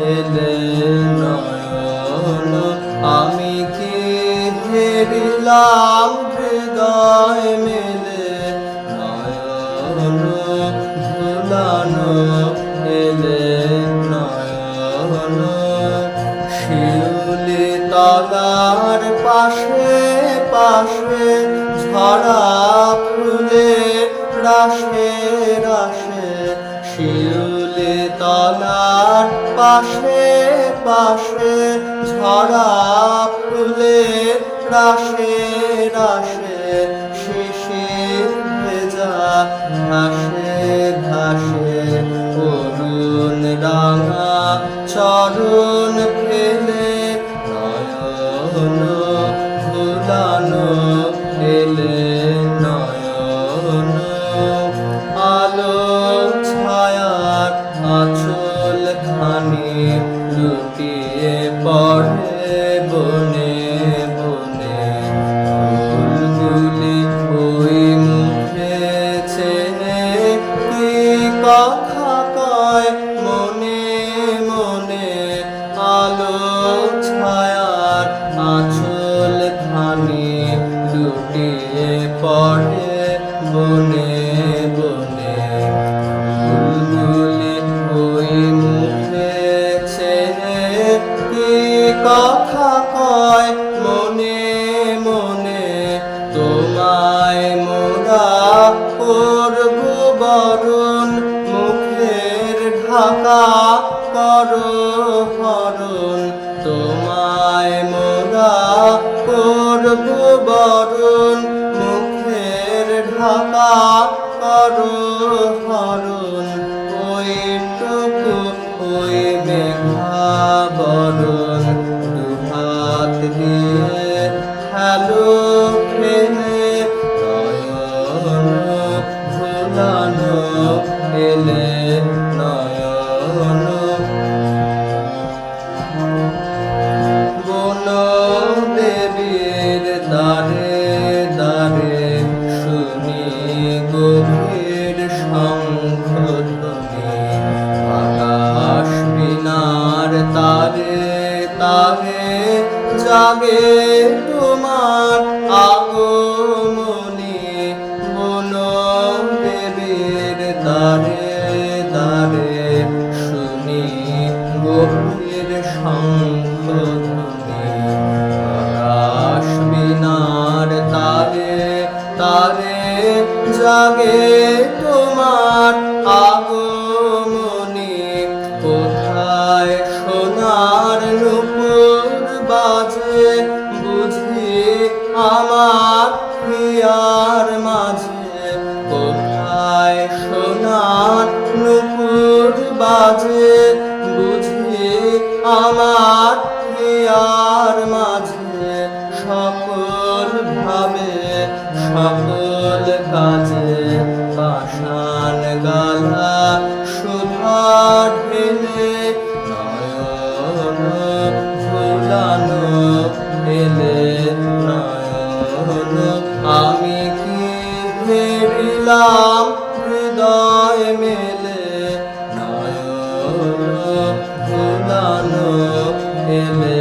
এলে নয়ন আমি কি হেরিলাম হৃদয় মেলে নয়ন ভুলানো এলে নয়ন শিউলি তলার পাশে পাশে ঝরা ফুলের রাশে রাশে শিউলি তলার পাশে পাশে ঝরা ফুলের রাশে রাশে শিশির ভেজা ঘাসে ঘাসে অরুণ রাঙা চরণ ফেলে নয়ন ভুলানো এলে নয়ন আলো ছায়ার আঁচল খানি লুটিয়ে পড়ে বনে বনে ফুলগুলি ওই মুখে চেনে কি কথা কয় মনে মনে আলো ছায়ার আঁচল খানি লুটিয়ে পড়ে বনে বনে ফুলগুলি ওই মুখে চেনে কি কথা কয় মনে মনে তোমায় মোরা করব বরণ মুখের ঢাকা করো হরণ তোমায় মোরা করব বরণ মুখের ঢাকা করো হরণ ওইটুকু ওই মেঘা বরণ দুহাত দিয়ে হ্যালো ফেলে নয়ন ভুলানো এলে নয়ন বন দেবীর দ্বারে দ্বারে শুনি গভীর শঙ্খধ্বনি আকাশ বিনার তারে তারে জাগে তোমার আগমনী বন দেবীর দ্বারে দ্বারে শুনি গভীর শঙ্খধ্বনি আকাশ বিনার তারে তারে জাগে তোমার আগমনী কোথায় সোনার নূপুর বাজে বুঝি আমার হিয়ার মাঝে কোথায় সোনার নূপুর বাজে বুঝি আমার হিয়ার মাঝে সকল ভাবে সকল কাজে পাষাণ গালা সুধা ঢেলে নয়ন ভুলানো এলে নয়ন আমি কি হেরিলাম হৃদয় মেলে নয়ন ভুলানো এলে